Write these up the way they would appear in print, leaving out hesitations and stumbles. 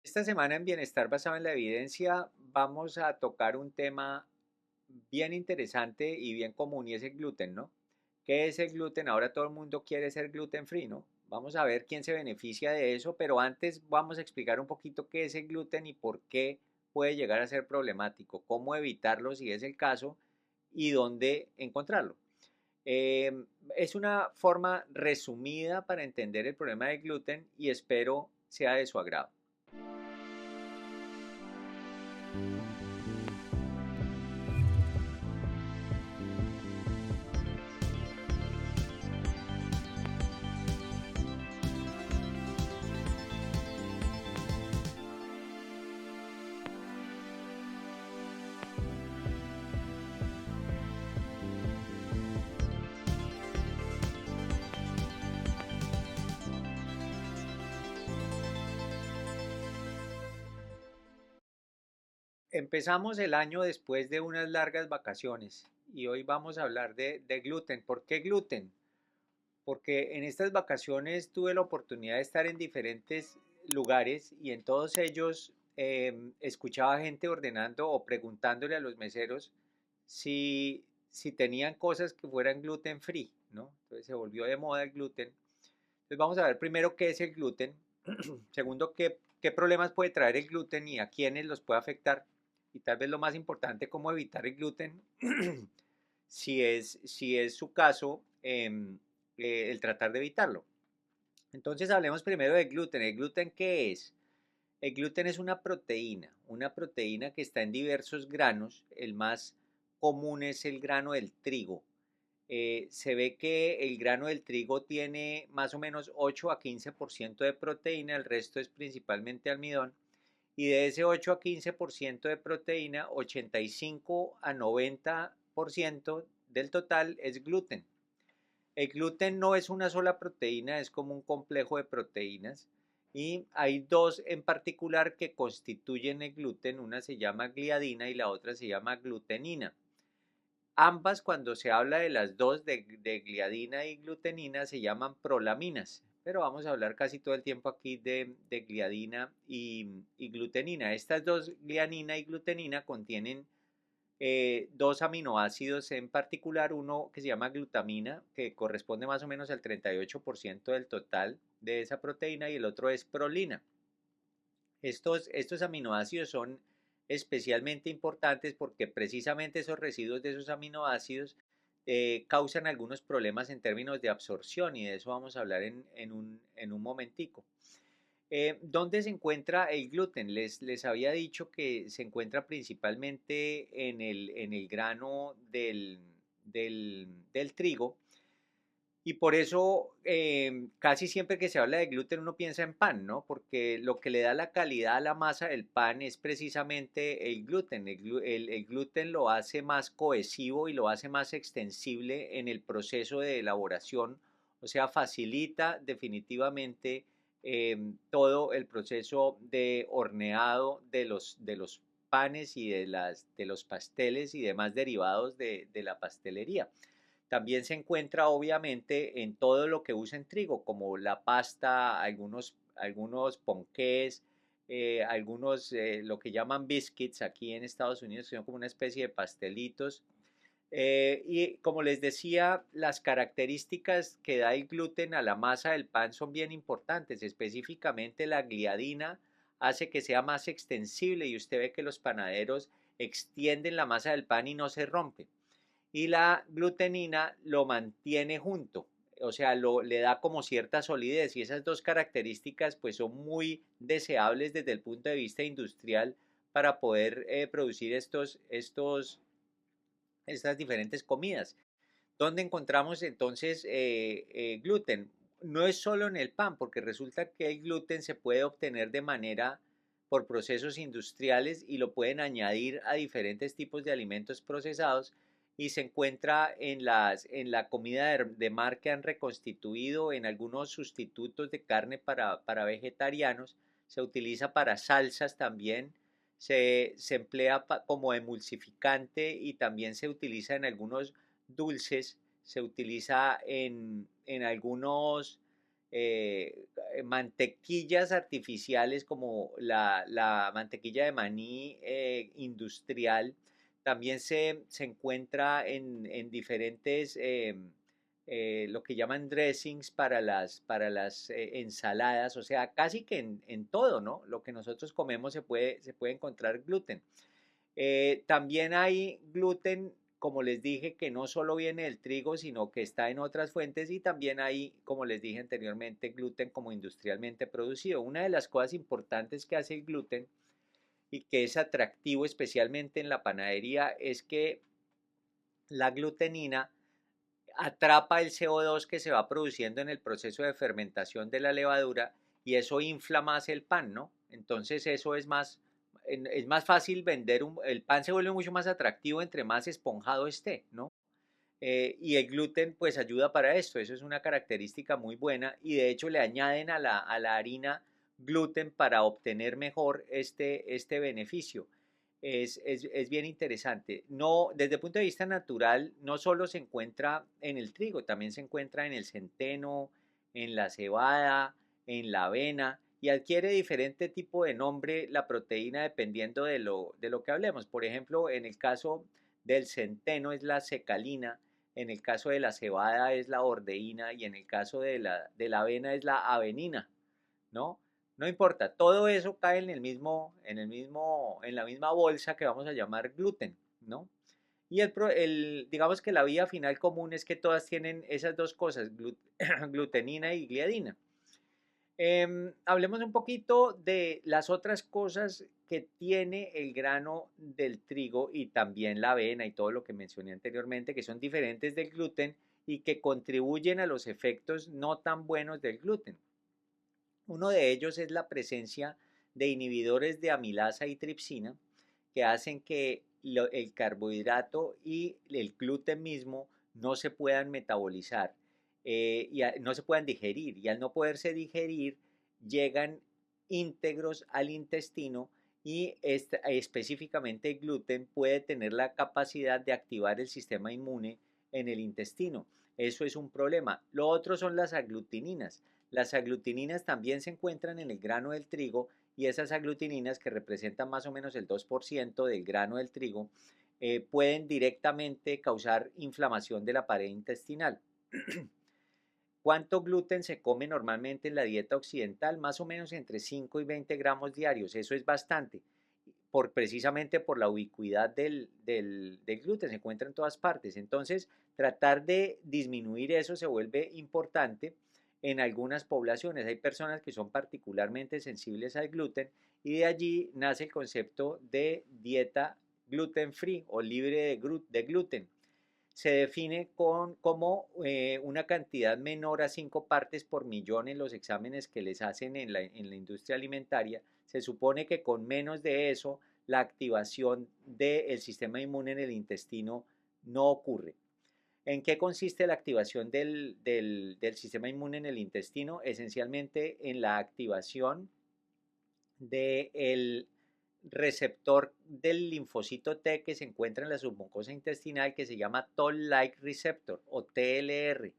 Esta semana en Bienestar Basado en la Evidencia vamos a tocar un tema bien interesante y bien común y es el gluten, ¿no? ¿Qué es el gluten? Ahora todo el mundo quiere ser gluten free, ¿no? Vamos a ver quién se beneficia de eso, pero antes vamos a explicar un poquito qué es el gluten y por qué puede llegar a ser problemático, cómo evitarlo si es el caso y dónde encontrarlo. Eh, es una forma resumida para entender el problema del gluten y espero sea de su agrado. Empezamos el año después de unas largas vacaciones y hoy vamos a hablar de gluten. ¿Por qué gluten? Porque en estas vacaciones tuve la oportunidad de estar en diferentes lugares y en todos ellos escuchaba gente ordenando o preguntándole a los meseros si tenían cosas que fueran gluten free, ¿no? Entonces se volvió de moda el gluten. Entonces vamos a ver primero qué es el gluten, segundo qué problemas puede traer el gluten y a quiénes los puede afectar, y tal vez lo más importante, cómo evitar el gluten si es su caso, el tratar de evitarlo. Entonces hablemos primero del gluten. ¿El gluten qué es? El gluten es una proteína que está en diversos granos. El más común es el grano del trigo. Se ve que el grano del trigo tiene más o menos 8 a 15% de proteína, el resto es principalmente almidón. Y de ese 8 a 15% de proteína, 85 a 90% del total es gluten. El gluten no es una sola proteína, es como un complejo de proteínas. Y hay dos en particular que constituyen el gluten, una se llama gliadina y la otra se llama glutenina. Ambas, cuando se habla de las dos, de gliadina y glutenina, se llaman prolaminas, pero vamos a hablar casi todo el tiempo aquí de gliadina y glutenina. Estas dos, gliadina y glutenina, contienen dos aminoácidos en particular, uno que se llama glutamina, que corresponde más o menos al 38% del total de esa proteína, y el otro es prolina. Estos aminoácidos son especialmente importantes porque precisamente esos residuos de esos aminoácidos causan algunos problemas en términos de absorción, y de eso vamos a hablar en un momentico. ¿Dónde se encuentra el gluten? Les había dicho que se encuentra principalmente en el grano del trigo, y por eso casi siempre que se habla de gluten uno piensa en pan, ¿no? Porque lo que le da la calidad a la masa del pan es precisamente el gluten. El gluten lo hace más cohesivo y lo hace más extensible en el proceso de elaboración, o sea, facilita definitivamente todo el proceso de horneado de los panes y de los pasteles y demás derivados de la pastelería. También se encuentra obviamente en todo lo que usa en trigo, como la pasta, algunos ponqués, algunos lo que llaman biscuits aquí en Estados Unidos, que son como una especie de pastelitos. Y como les decía, las características que da el gluten a la masa del pan son bien importantes. Específicamente la gliadina hace que sea más extensible, y usted ve que los panaderos extienden la masa del pan y no se rompe, y la glutenina lo mantiene junto, o sea, le da como cierta solidez, y esas dos características pues son muy deseables desde el punto de vista industrial para poder producir estas diferentes comidas. ¿Dónde encontramos entonces gluten? No es solo en el pan, porque resulta que el gluten se puede obtener de manera por procesos industriales y lo pueden añadir a diferentes tipos de alimentos procesados, y se encuentra en la comida de mar que han reconstituido, en algunos sustitutos de carne para vegetarianos, se utiliza para salsas también, se emplea como emulsificante, y también se utiliza en algunos dulces, se utiliza en algunos mantequillas artificiales como la mantequilla de maní industrial. También se encuentra en diferentes, lo que llaman dressings para las ensaladas, o sea, casi que en todo, ¿no? Lo que nosotros comemos se puede encontrar gluten. También hay gluten, como les dije, que no solo viene del trigo, sino que está en otras fuentes y también hay, como les dije anteriormente, gluten como industrialmente producido. Una de las cosas importantes que hace el gluten y que es atractivo especialmente en la panadería es que la glutenina atrapa el CO2 que se va produciendo en el proceso de fermentación de la levadura y eso infla más el pan, ¿no? Entonces eso es más fácil vender, el pan se vuelve mucho más atractivo entre más esponjado esté, ¿no? Y el gluten pues ayuda para esto, eso es una característica muy buena y de hecho le añaden a la harina gluten para obtener mejor este beneficio. Es bien interesante. No, desde el punto de vista natural, no solo se encuentra en el trigo, también se encuentra en el centeno, en la cebada, en la avena, y adquiere diferente tipo de nombre la proteína dependiendo de lo que hablemos. Por ejemplo, en el caso del centeno es la secalina, en el caso de la cebada es la ordeína y en el caso de la avena es la avenina, ¿no? No importa, todo eso cae en la misma bolsa que vamos a llamar gluten, ¿no? Y digamos que la vía final común es que todas tienen esas dos cosas, glutenina y gliadina. Hablemos un poquito de las otras cosas que tiene el grano del trigo y también la avena y todo lo que mencioné anteriormente, que son diferentes del gluten y que contribuyen a los efectos no tan buenos del gluten. Uno de ellos es la presencia de inhibidores de amilasa y tripsina que hacen que el carbohidrato y el gluten mismo no se puedan metabolizar y no se puedan digerir. Y al no poderse digerir, llegan íntegros al intestino y específicamente el gluten puede tener la capacidad de activar el sistema inmune en el intestino. Eso es un problema. Lo otro son las aglutininas. Las aglutininas también se encuentran en el grano del trigo y esas aglutininas que representan más o menos el 2% del grano del trigo pueden directamente causar inflamación de la pared intestinal. ¿Cuánto gluten se come normalmente en la dieta occidental? Más o menos entre 5 y 20 gramos diarios. Eso es bastante, precisamente por la ubicuidad del gluten, se encuentra en todas partes. Entonces, tratar de disminuir eso se vuelve importante en algunas poblaciones. Hay personas que son particularmente sensibles al gluten y de allí nace el concepto de dieta gluten free o libre de gluten. Se define como una cantidad menor a 5 partes por millón en los exámenes que les hacen en la industria alimentaria. Se supone que con menos de eso la activación del sistema inmune en el intestino no ocurre. ¿En qué consiste la activación del sistema inmune en el intestino? Esencialmente en la activación del receptor del linfocito T que se encuentra en la submucosa intestinal que se llama Toll-like receptor o TLR.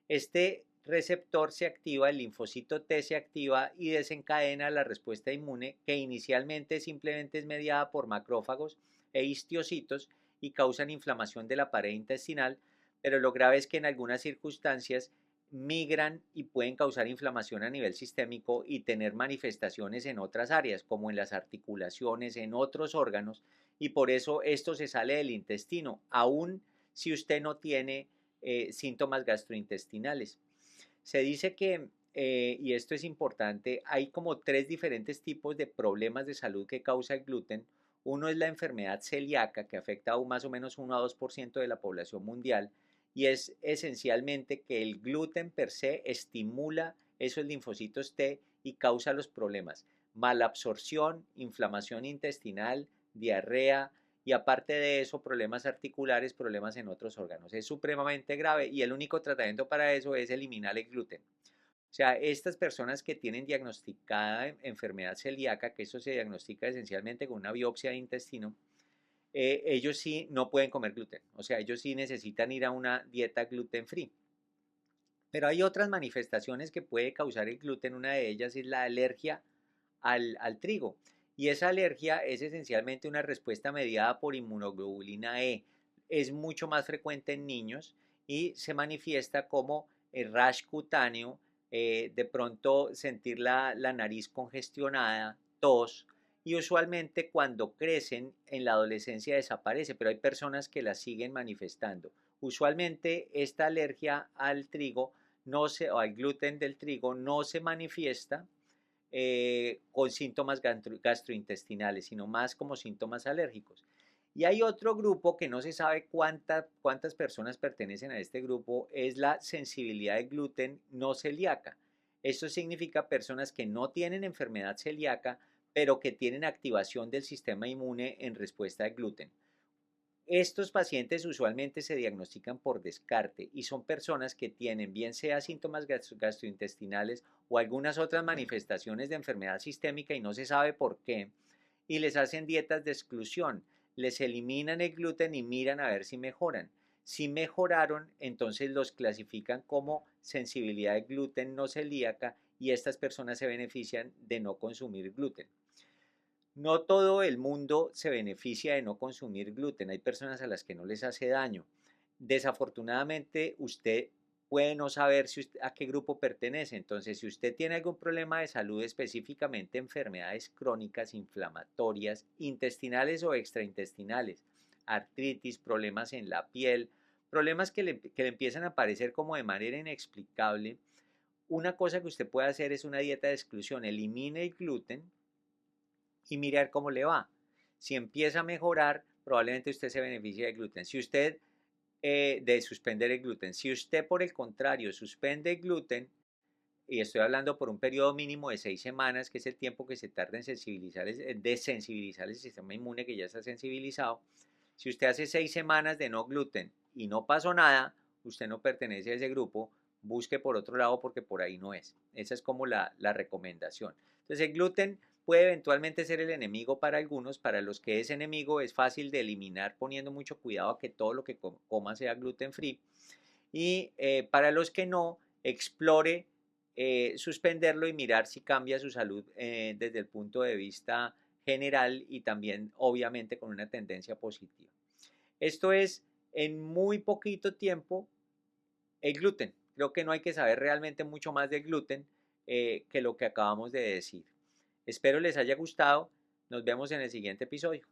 Este receptor se activa, el linfocito T se activa y desencadena la respuesta inmune que inicialmente simplemente es mediada por macrófagos e histiocitos y causan inflamación de la pared intestinal, pero lo grave es que en algunas circunstancias migran y pueden causar inflamación a nivel sistémico y tener manifestaciones en otras áreas, como en las articulaciones, en otros órganos, y por eso esto se sale del intestino, aun si usted no tiene síntomas gastrointestinales. Se dice que, y esto es importante, hay como tres diferentes tipos de problemas de salud que causa el gluten. Uno es la enfermedad celíaca, que afecta a más o menos 1 a 2% de la población mundial, y es esencialmente que el gluten per se estimula esos linfocitos T y causa los problemas. Malabsorción, inflamación intestinal, diarrea y aparte de eso problemas articulares, problemas en otros órganos. Es supremamente grave y el único tratamiento para eso es eliminar el gluten. O sea, estas personas que tienen diagnosticada enfermedad celíaca, que eso se diagnostica esencialmente con una biopsia de intestino, ellos sí no pueden comer gluten. O sea, ellos sí necesitan ir a una dieta gluten free. Pero hay otras manifestaciones que puede causar el gluten. Una de ellas es la alergia al trigo. Y esa alergia es esencialmente una respuesta mediada por inmunoglobulina E. Es mucho más frecuente en niños y se manifiesta como el rash cutáneo, de pronto sentir la nariz congestionada, tos, y usualmente cuando crecen en la adolescencia desaparece, pero hay personas que la siguen manifestando. Usualmente esta alergia al trigo no se, o al gluten del trigo no se manifiesta con síntomas gastrointestinales, sino más como síntomas alérgicos. Y hay otro grupo que no se sabe cuántas personas pertenecen a este grupo, es la sensibilidad al gluten no celíaca. Esto significa personas que no tienen enfermedad celíaca, pero que tienen activación del sistema inmune en respuesta al gluten. Estos pacientes usualmente se diagnostican por descarte y son personas que tienen bien sea síntomas gastrointestinales o algunas otras manifestaciones de enfermedad sistémica y no se sabe por qué, y les hacen dietas de exclusión, les eliminan el gluten y miran a ver si mejoran. Si mejoraron, entonces los clasifican como sensibilidad al gluten no celíaca y estas personas se benefician de no consumir gluten. No todo el mundo se beneficia de no consumir gluten. Hay personas a las que no les hace daño. Desafortunadamente, usted puede no saber a qué grupo pertenece. Entonces, si usted tiene algún problema de salud, específicamente enfermedades crónicas, inflamatorias, intestinales o extraintestinales, artritis, problemas en la piel, problemas que le empiezan a aparecer como de manera inexplicable, una cosa que usted puede hacer es una dieta de exclusión. Elimine el gluten y mirar cómo le va. Si empieza a mejorar, probablemente usted se beneficie del gluten. Si usted, de suspender el gluten. Si usted, por el contrario, suspende el gluten, y estoy hablando por un periodo mínimo de 6 semanas, que es el tiempo que se tarda en desensibilizar el sistema inmune que ya está sensibilizado. Si usted hace 6 semanas de no gluten y no pasó nada, usted no pertenece a ese grupo, busque por otro lado porque por ahí no es. Esa es como la recomendación. Entonces el gluten puede eventualmente ser el enemigo para algunos, para los que es enemigo es fácil de eliminar poniendo mucho cuidado a que todo lo que coma sea gluten free. Y para los que no, explore suspenderlo y mirar si cambia su salud desde el punto de vista general y también obviamente con una tendencia positiva. Esto es en muy poquito tiempo el gluten. Creo que no hay que saber realmente mucho más del gluten que lo que acabamos de decir. Espero les haya gustado. Nos vemos en el siguiente episodio.